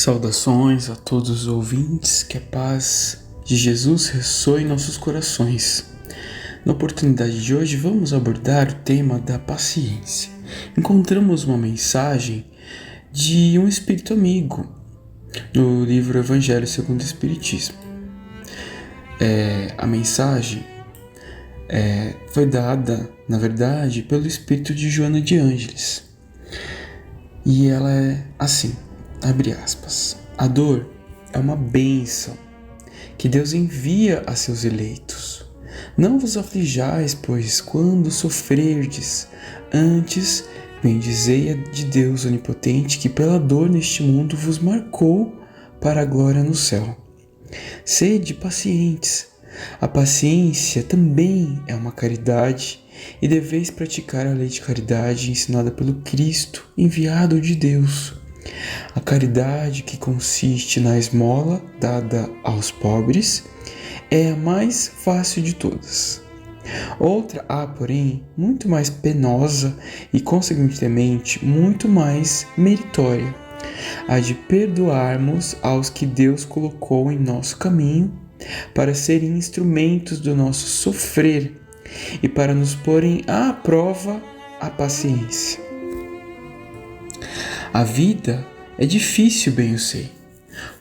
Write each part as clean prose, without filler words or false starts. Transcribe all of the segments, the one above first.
Saudações a todos os ouvintes, que a paz de Jesus ressoe em nossos corações. Na oportunidade de hoje vamos abordar o tema da paciência. Encontramos uma mensagem de um espírito amigo no livro Evangelho segundo o Espiritismo. A mensagem foi dada, na verdade, pelo espírito de Joana de Ângeles. E ela é assim, abre aspas: a dor é uma bênção que Deus envia a seus eleitos. Não vos aflijais, pois, quando sofrerdes, antes bendizei a de Deus onipotente, que pela dor neste mundo vos marcou para a glória no céu. Sede pacientes. A paciência também é uma caridade, e deveis praticar a lei de caridade ensinada pelo Cristo, enviado de Deus. A caridade, que consiste na esmola dada aos pobres, é a mais fácil de todas. Outra há, porém, muito mais penosa e, consequentemente, muito mais meritória: a de perdoarmos aos que Deus colocou em nosso caminho para serem instrumentos do nosso sofrer e para nos porem à prova a paciência. A vida é difícil, bem eu sei.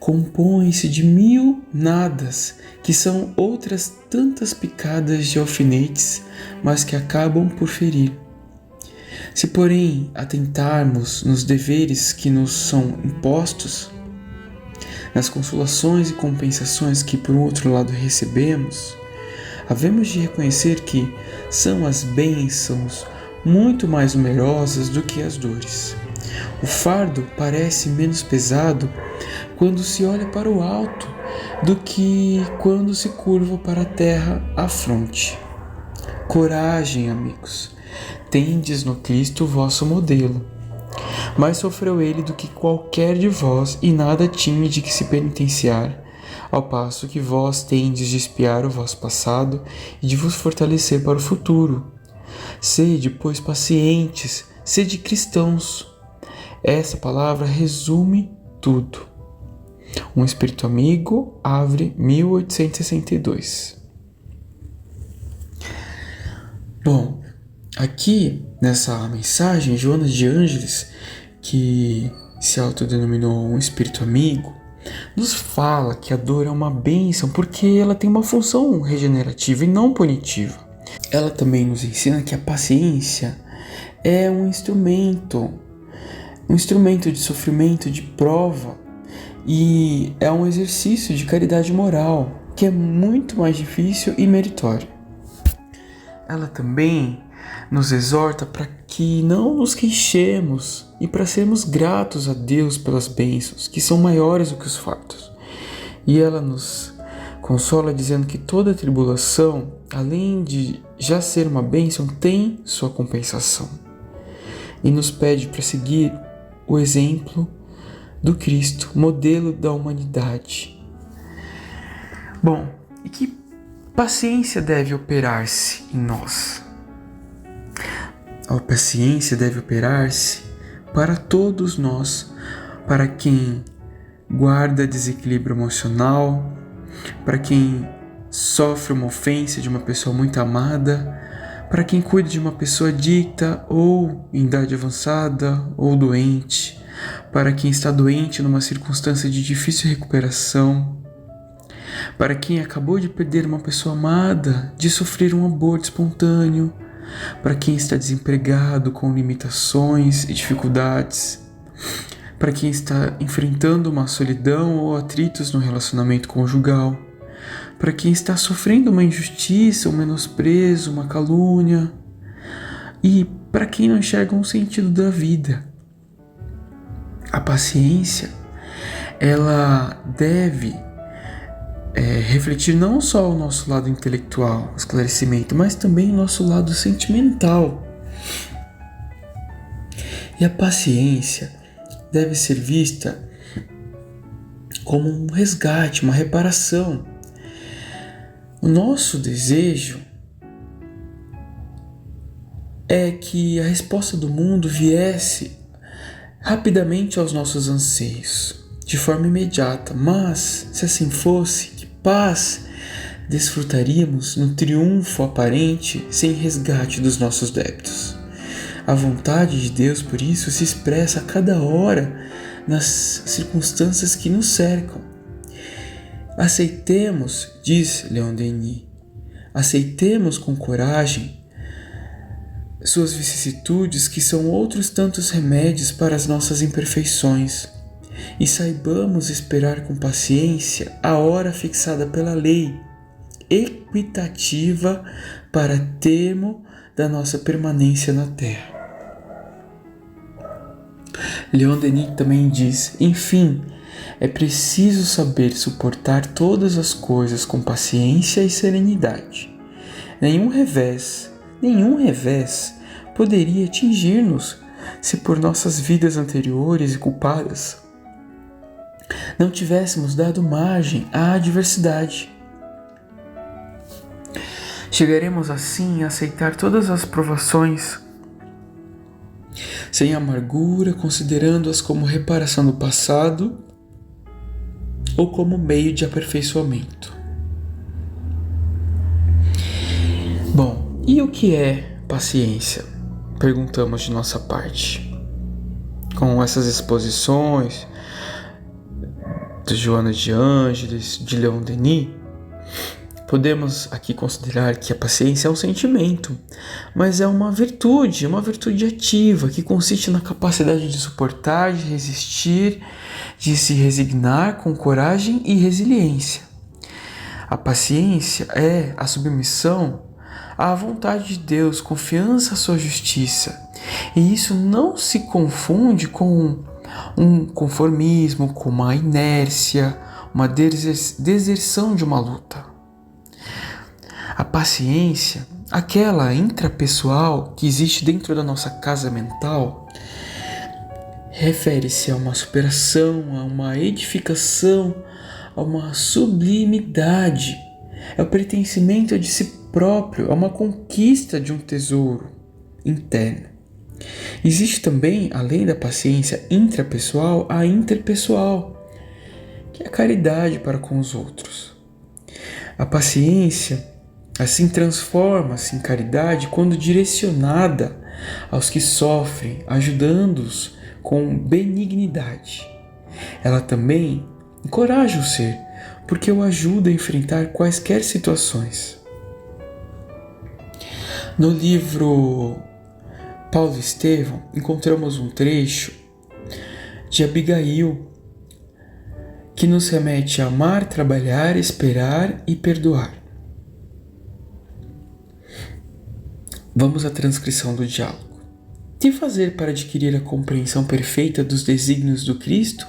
Compõe-se de 1000 nadas, que são outras tantas picadas de alfinetes, mas que acabam por ferir. Se, porém, atentarmos nos deveres que nos são impostos, nas consolações e compensações que por outro lado recebemos, havemos de reconhecer que são as bênçãos muito mais numerosas do que as dores. O fardo parece menos pesado quando se olha para o alto do que quando se curva para a terra a fronte. Coragem, amigos, tendes no Cristo o vosso modelo. Mais sofreu ele do que qualquer de vós, e nada tinha de que se penitenciar, ao passo que vós tendes de espiar o vosso passado e de vos fortalecer para o futuro. Sede, pois, pacientes, sede cristãos. Essa palavra resume tudo. Um Espírito Amigo, Havre, 1862. Bom, aqui nessa mensagem, Joana de Ângeles, que se autodenominou um Espírito Amigo, nos fala que a dor é uma bênção porque ela tem uma função regenerativa e não punitiva. Ela também nos ensina que a paciência é um instrumento de sofrimento, de prova, e é um exercício de caridade moral que é muito mais difícil e meritório. Ela também nos exorta para que não nos queixemos e para sermos gratos a Deus pelas bênçãos, que são maiores do que os fatos. E ela nos consola dizendo que toda tribulação, além de já ser uma bênção, tem sua compensação. E nos pede para seguir o exemplo do Cristo, modelo da humanidade. Bom, e que paciência deve operar-se em nós? A paciência deve operar-se para todos nós, para quem guarda desequilíbrio emocional, para quem sofre uma ofensa de uma pessoa muito amada, para quem cuida de uma pessoa adicta ou em idade avançada ou doente, para quem está doente numa circunstância de difícil recuperação, para quem acabou de perder uma pessoa amada, de sofrer um aborto espontâneo, para quem está desempregado com limitações e dificuldades, para quem está enfrentando uma solidão ou atritos no relacionamento conjugal, para quem está sofrendo uma injustiça, um menosprezo, uma calúnia, e para quem não enxerga um sentido da vida. A paciência, ela deve refletir não só o nosso lado intelectual, esclarecimento, mas também o nosso lado sentimental. E a paciência deve ser vista como um resgate, uma reparação. O nosso desejo é que a resposta do mundo viesse rapidamente aos nossos anseios, de forma imediata, mas, se assim fosse, que paz desfrutaríamos no triunfo aparente sem resgate dos nossos débitos. A vontade de Deus, por isso, se expressa a cada hora nas circunstâncias que nos cercam. Aceitemos, diz Leon Denis, aceitemos com coragem suas vicissitudes, que são outros tantos remédios para as nossas imperfeições, e saibamos esperar com paciência a hora fixada pela lei, equitativa para termo da nossa permanência na terra. Leon Denis também diz: enfim, é preciso saber suportar todas as coisas com paciência e serenidade. Nenhum revés poderia atingir-nos se por nossas vidas anteriores e culpadas não tivéssemos dado margem à adversidade. Chegaremos assim a aceitar todas as provações sem amargura, considerando-as como reparação do passado ou como meio de aperfeiçoamento. Bom, e o que é paciência? Perguntamos de nossa parte. Com essas exposições de Joana de Ângeles, de Leon Denis, podemos aqui considerar que a paciência é um sentimento, mas é uma virtude ativa, que consiste na capacidade de suportar, de resistir, de se resignar com coragem e resiliência. A paciência é a submissão à vontade de Deus, confiança à sua justiça, e isso não se confunde com um conformismo, com uma inércia, uma deserção de uma luta. A paciência, aquela intrapessoal que existe dentro da nossa casa mental, refere-se a uma superação, a uma edificação, a uma sublimidade, é o pertencimento de si próprio, a uma conquista de um tesouro interno. Existe também, além da paciência intrapessoal, a interpessoal, que é a caridade para com os outros. A paciência assim transforma-se em caridade quando direcionada aos que sofrem, ajudando-os com benignidade. Ela também encoraja o ser, porque o ajuda a enfrentar quaisquer situações. No livro Paulo e Estevão, encontramos um trecho de Abigail que nos remete a amar, trabalhar, esperar e perdoar. Vamos à transcrição do diálogo. Que fazer para adquirir a compreensão perfeita dos desígnios do Cristo?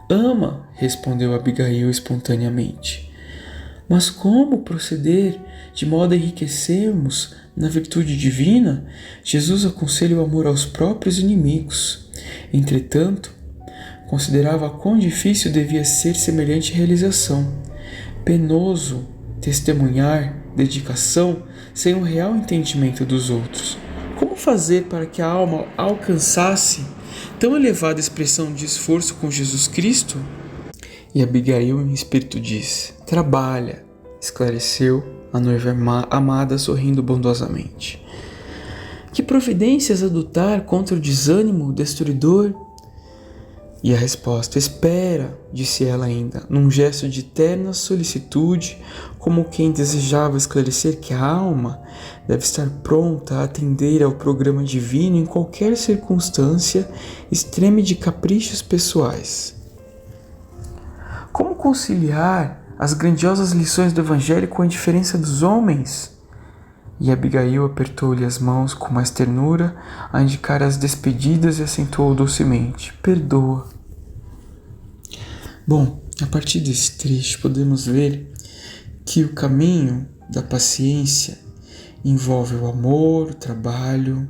Ama, respondeu Abigail espontaneamente. Mas como proceder de modo a enriquecermos na virtude divina? Jesus aconselha o amor aos próprios inimigos. Entretanto, considerava quão difícil devia ser semelhante realização. Penoso testemunhar dedicação sem um real entendimento dos outros. Como fazer para que a alma alcançasse tão elevada expressão de esforço com Jesus Cristo? E Abigail em espírito diz: trabalha, esclareceu a noiva amada sorrindo bondosamente. Que providências adotar contra o desânimo destruidor? E a resposta: espera, disse ela ainda, num gesto de terna solicitude, como quem desejava esclarecer que a alma deve estar pronta a atender ao programa divino em qualquer circunstância extreme de caprichos pessoais. Como conciliar as grandiosas lições do Evangelho com a indiferença dos homens? E Abigail apertou-lhe as mãos com mais ternura, a indicar as despedidas e acentuou docemente: perdoa. Bom, a partir desse trecho podemos ver que o caminho da paciência envolve o amor, o trabalho,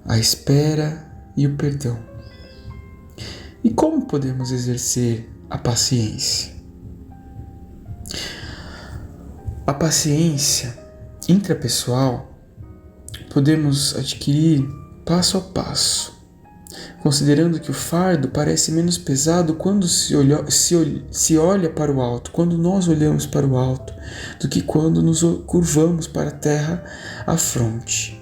a espera e o perdão. E como podemos exercer a paciência? A paciência intrapessoal podemos adquirir passo a passo. considerando que o fardo parece menos pesado quando se olha para o alto, quando nós olhamos para o alto, do que quando nos curvamos para a terra à fronte.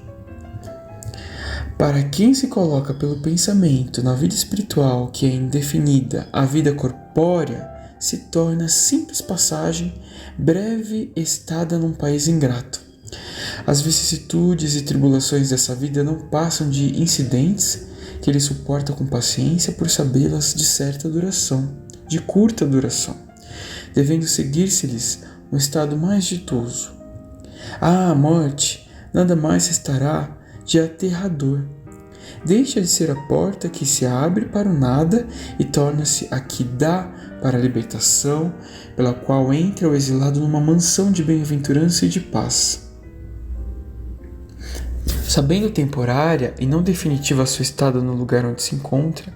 Para quem se coloca pelo pensamento na vida espiritual que é indefinida, a vida corpórea se torna simples passagem, breve estada num país ingrato. As vicissitudes e tribulações dessa vida não passam de incidentes que ele suporta com paciência por sabê-las de certa duração, de curta duração, devendo seguir-se-lhes um estado mais ditoso. A morte nada mais restará de aterrador. Deixa de ser a porta que se abre para o nada e torna-se a que dá para a libertação, pela qual entra o exilado numa mansão de bem-aventurança e de paz. Sabendo temporária e não definitiva a sua estada no lugar onde se encontra,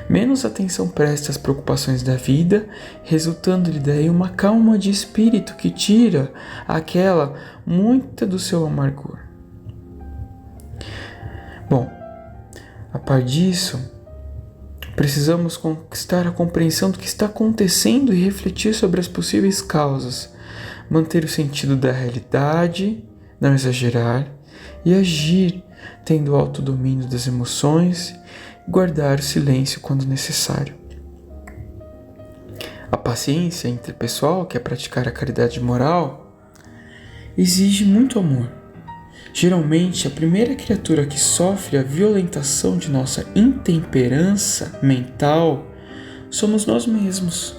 menos atenção presta às preocupações da vida, resultando-lhe daí uma calma de espírito que tira aquela muita do seu amargor. Bom, a par disso, precisamos conquistar a compreensão do que está acontecendo e refletir sobre as possíveis causas, manter o sentido da realidade, não exagerar, e agir tendo o autodomínio das emoções e guardar o silêncio quando necessário. A paciência interpessoal, que é praticar a caridade moral, exige muito amor. Geralmente, a primeira criatura que sofre a violentação de nossa intemperança mental somos nós mesmos.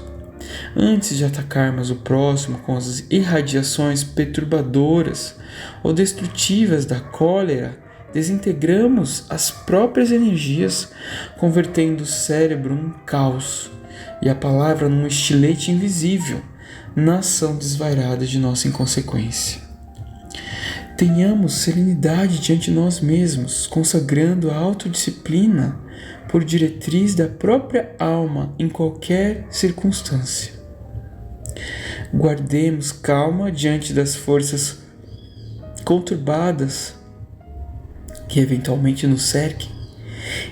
Antes de atacarmos o próximo com as irradiações perturbadoras ou destrutivas da cólera, desintegramos as próprias energias, convertendo o cérebro num caos e a palavra num estilete invisível na ação desvairada de nossa inconsequência. Tenhamos serenidade diante de nós mesmos, consagrando a autodisciplina por diretriz da própria alma em qualquer circunstância. Guardemos calma diante das forças conturbadas que eventualmente nos cerquem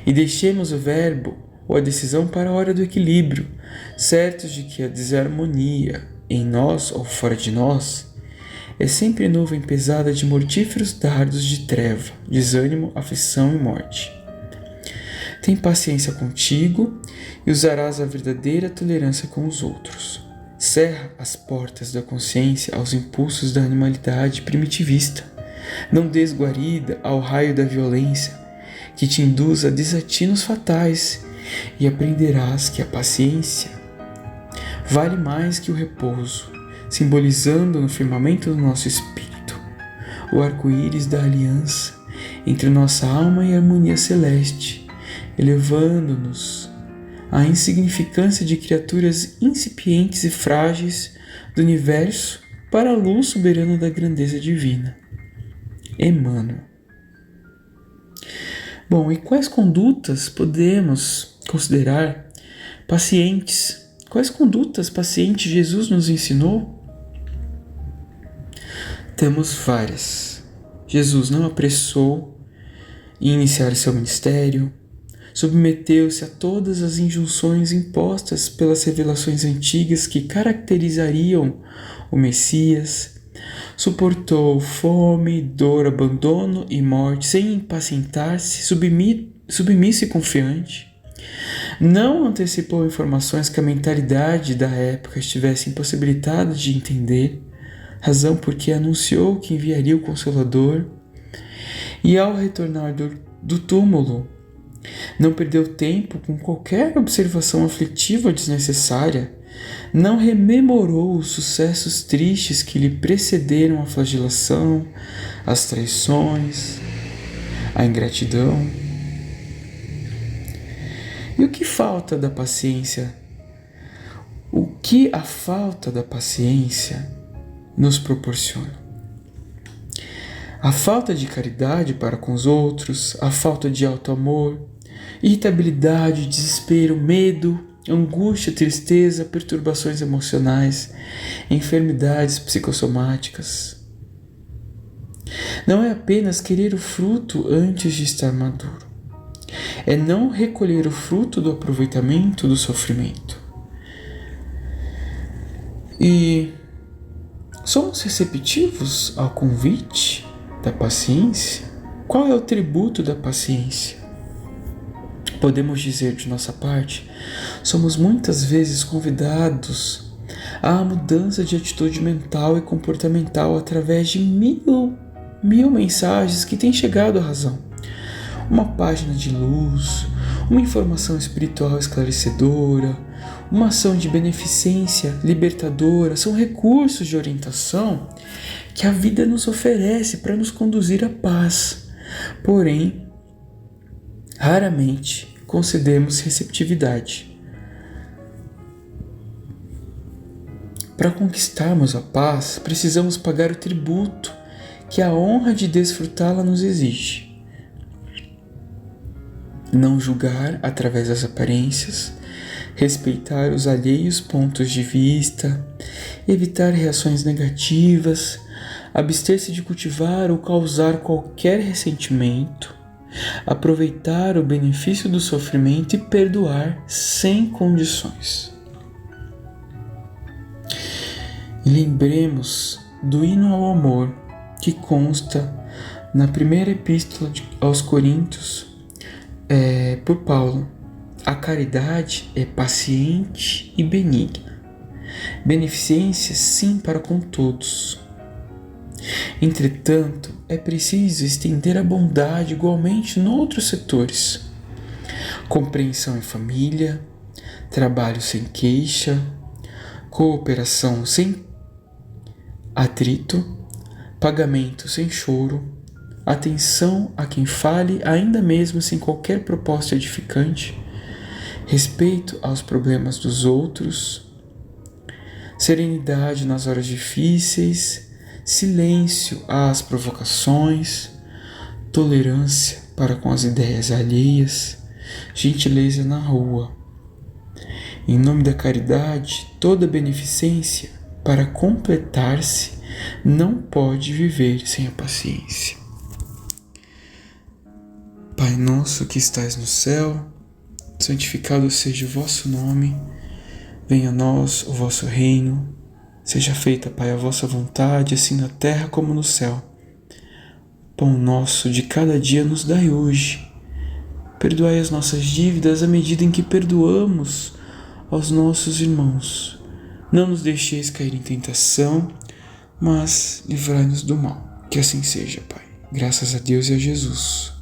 e deixemos o verbo ou a decisão para a hora do equilíbrio, certos de que a desarmonia em nós ou fora de nós é sempre nuvem pesada de mortíferos dardos de treva, desânimo, aflição e morte. Tem paciência contigo e usarás a verdadeira tolerância com os outros. Cerra as portas da consciência aos impulsos da animalidade primitivista. Não des guarida ao raio da violência, que te induz a desatinos fatais, e aprenderás que a paciência vale mais que o repouso, simbolizando no firmamento do nosso espírito o arco-íris da aliança entre nossa alma e a harmonia celeste, elevando-nos à insignificância de criaturas incipientes e frágeis do universo para a luz soberana da grandeza divina. Emmanuel. Bom, e quais condutas podemos considerar pacientes? Quais condutas pacientes Jesus nos ensinou? Temos várias. Jesus não apressou em iniciar seu ministério, submeteu-se a todas as injunções impostas pelas revelações antigas que caracterizariam o Messias, suportou fome, dor, abandono e morte sem impacientar-se, submisso e confiante. Não antecipou informações que a mentalidade da época estivesse impossibilitada de entender, razão porque anunciou que enviaria o Consolador, e ao retornar do túmulo, não perdeu tempo com qualquer observação aflitiva ou desnecessária, não rememorou os sucessos tristes que lhe precederam a flagelação, as traições, a ingratidão. E o que falta da paciência? O que a falta da paciência nos proporciona? A falta de caridade para com os outros, a falta de auto-amor, irritabilidade, desespero, medo, angústia, tristeza, perturbações emocionais, enfermidades psicossomáticas. Não é apenas querer o fruto antes de estar maduro. é não recolher o fruto do aproveitamento do sofrimento. E somos receptivos ao convite da paciência? Qual é o tributo da paciência? Podemos dizer de nossa parte, somos muitas vezes convidados à mudança de atitude mental e comportamental através de mil mensagens que têm chegado à razão. Uma página de luz, uma informação espiritual esclarecedora, uma ação de beneficência libertadora são recursos de orientação que a vida nos oferece para nos conduzir à paz. Porém, raramente concedemos receptividade. Para conquistarmos a paz, precisamos pagar o tributo que a honra de desfrutá-la nos exige. Não julgar através das aparências, respeitar os alheios pontos de vista, evitar reações negativas, abster-se de cultivar ou causar qualquer ressentimento, aproveitar o benefício do sofrimento e perdoar sem condições. E lembremos do hino ao amor que consta na primeira epístola aos Coríntios, por Paulo. A caridade é paciente e benigna. Beneficência, sim, para com todos. Entretanto, é preciso estender a bondade igualmente em outros setores. Compreensão em família, trabalho sem queixa, cooperação sem atrito, pagamento sem choro, atenção a quem fale ainda mesmo sem qualquer proposta edificante, respeito aos problemas dos outros, serenidade nas horas difíceis, silêncio às provocações, tolerância para com as ideias alheias, gentileza na rua. Em nome da caridade, toda beneficência, para completar-se, não pode viver sem a paciência. Pai nosso que estais no céu, santificado seja o vosso nome, venha a nós o vosso reino, seja feita, Pai, a vossa vontade, assim na terra como no céu. Pão nosso de cada dia nos dai hoje. Perdoai as nossas dívidas à medida em que perdoamos aos nossos irmãos. Não nos deixeis cair em tentação, mas livrai-nos do mal. Que assim seja, Pai. Graças a Deus e a Jesus.